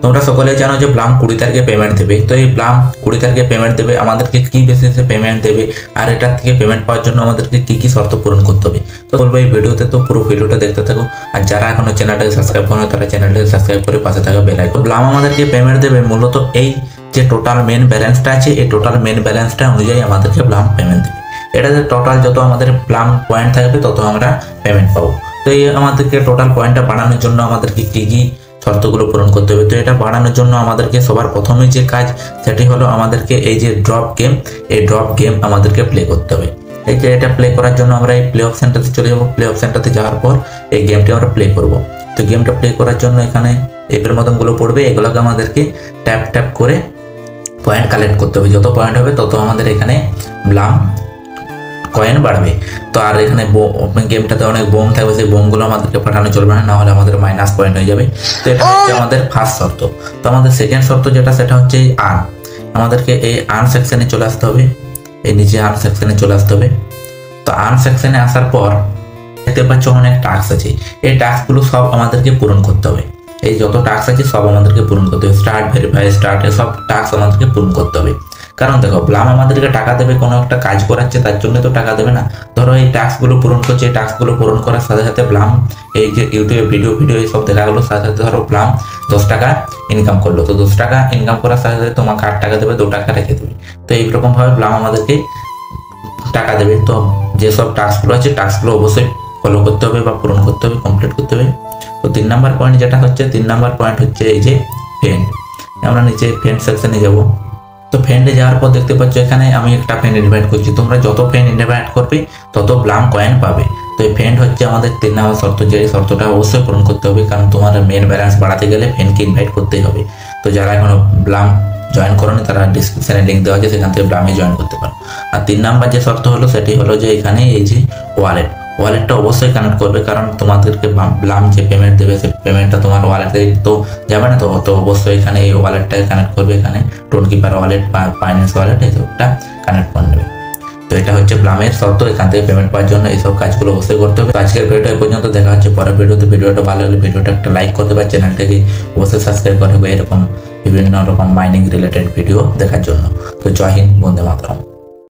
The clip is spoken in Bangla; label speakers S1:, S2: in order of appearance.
S1: তোমরা সকলে জানো যে ব্লাম 20 তারিখে পেমেন্ট দেবে। তো এই ব্লাম 20 তারিখে পেমেন্ট দেবে, আমাদেরকে কি বেসিসে পেমেন্ট দেবে আর এটার থেকে পেমেন্ট পাওয়ার জন্য আমাদেরকে কি কি শর্ত পূরণ করতে হবে তো বলবো এই ভিডিওতে। তো পুরো ভিডিওটা দেখতে থাকো, আর যারা এখনো চ্যানেলটাকে সাবস্ক্রাইব করো তারা চ্যানেলটাকে সাবস্ক্রাইব করে পাশে থাকা বেল আইকন। ব্লাম আমাদেরকে পেমেন্ট দেবে মূলত এই যে টোটাল মেন ব্যালেন্সটা আছে, এই টোটাল মেন ব্যালেন্সটা অনুযায়ী আমাদেরকে ব্লাম পেমেন্ট দেবে। এটাতে টোটাল যত আমাদের ব্লাম পয়েন্ট থাকবে তত আমরা পেমেন্ট পাবো। তো এই আমাদেরকে টোটাল পয়েন্টটা বাড়ানোর জন্য আমাদেরকে কি কি শর্তগুলো পূরণ করতে হবে। তো এটা বাড়ানোর জন্য আমাদেরকে সবার প্রথমে যে কাজ সেটি হলো আমাদেরকে এই যে ড্রপ গেম, এই ড্রপ গেম আমাদেরকে প্লে করতে হবে। এই যে এটা প্লে করার জন্য আমরা এই প্লে অপশনটাতে চলে যাবো। প্লে অপশনটাতে যাওয়ার পর এই গেমটি আমরা প্লে করব। তো গেমটা প্লে করার জন্য এখানে এর মতনগুলো পড়বে, এগুলোকে আমাদেরকে ট্যাপ ট্যাপ করে পয়েন্ট কালেক্ট করতে হবে। যত পয়েন্ট হবে তত আমাদের এখানে ব্লাম কয়েন বাড়বে। তো আর এখানে গেমটাতে অনেক বোম থাকবে, সেই বোমগুলো আমাদেরকে পাঠানো চলবে না, নাহলে আমাদের মাইনাস পয়েন্ট হয়ে যাবে। তো এটা হচ্ছে আমাদের ফার্স্ট শর্ত। তো আমাদের সেকেন্ড শর্ত যেটা সেটা হচ্ছে এই আর্ন। আমাদেরকে এই আর্ন সেকশনে চলে আসতে হবে, এই নিচে আর্ন সেকশনে চলে আসতে হবে। তো আর্ন সেকশনে আসার পর দেখতে পাচ্ছ অনেক টাস্ক আছে, এই টাস্কগুলো সব আমাদেরকে পূরণ করতে হবে। এই যত টাস্ক আছে সব আমাদেরকে পূরণ করতে হবে। স্টার্ট, ভেরিফাই, স্টার্ট, সব টাস্ক আমাদেরকে পূরণ করতে হবে। কারণ দেখো ব্লাম আমাদেরকে টাকা দেবে, কোনো একটা কাজ করাচ্ছে তার জন্য তো টাকা দেবে না। ধরো এই টাস্কগুলো পূরণ করছে, এই টাস্কগুলো পূরণ করার সাথে সাথে ব্লাম এই যে ইউটিউবে ভিডিও এইসব দেখাগুলোর সাথে সাথে ধরো ব্লাম 10 টাকা ইনকাম করলো। তো 10 টাকা ইনকাম করার সাথে সাথে তোমাকে 8 টাকা দেবে, 2 টাকা রেখে দেবে। তো এইরকম ভাবে ব্লাম আমাদেরকে টাকা দেবে। তো যেসব টাস্কগুলো আছে টাস্কগুলো অবশ্যই ফলো করতে হবে বা পূরণ করতে হবে, কমপ্লিট করতে হবে। তো 3 নাম্বার পয়েন্ট যেটা হচ্ছে, 3 নাম্বার পয়েন্ট হচ্ছে এই যে ফ্রেন্ড। আমরা নিচে ফ্রেন্ড সেকশনে যাব। তো ফ্রেন্ডে যাওয়ার পর দেখতে পাচ্ছ এখানে আমি একটা ফ্রেন্ড ইনভাইট করছি। তোমরা যত ফ্রেন্ড ইনভাইট করবে তত ব্লাম কয়েন পাবে। তো এই ফ্রেন্ড হচ্ছে আমাদের 3 নাম্বার শর্ত, যে শর্তটা অবশ্যই পূরণ করতে হবে, কারণ তোমার মেন ব্যালেন্স বাড়াতে গেলে ফ্রেন্ডকে ইনভাইট করতেই হবে। তো যারা এখনো ব্লাম জয়েন করোনি তারা ডিসক্রিপশনে লিঙ্ক দেওয়া আছে, সেখান থেকে ব্লামে জয়েন করতে পারো। আর 3 নাম্বার যে শর্ত হলো সেটি হলো যে এখানে এই যে ওয়ালেটটা অবশ্যই কানেক্ট করবে, কারণ তোমাদেরকে ব্লাম যে পেমেন্ট দেবে সেই পেমেন্টটা তোমার ওয়ালেটে তো যাবে না। তো অবশ্যই এখানে এই ওয়ালেটটাকে কানেক্ট করবে, এখানে টোনকিপার ওয়ালেট বা ফাইন্যান্স ওয়ালেট এইসবটা কানেক্ট করে নেবে। তো এটা হচ্ছে ব্লামের শর্ত, এখান থেকে পেমেন্ট পাওয়ার জন্য এইসব কাজগুলো অবশ্যই করতে হবে। আজকের ভিডিওটা এই পর্যন্ত, দেখা হচ্ছে পরের ভিডিওতে। ভিডিওটা ভালো হলে ভিডিওটা একটা লাইক করতে পারে, চ্যানেলটাকে অবশ্যই সাবস্ক্রাইব করে হবে এরকম বিভিন্ন রকম মাইনিং রিলেটেড ভিডিও দেখার জন্য। তো জয় হিন্দ, বন্দে মাতরম।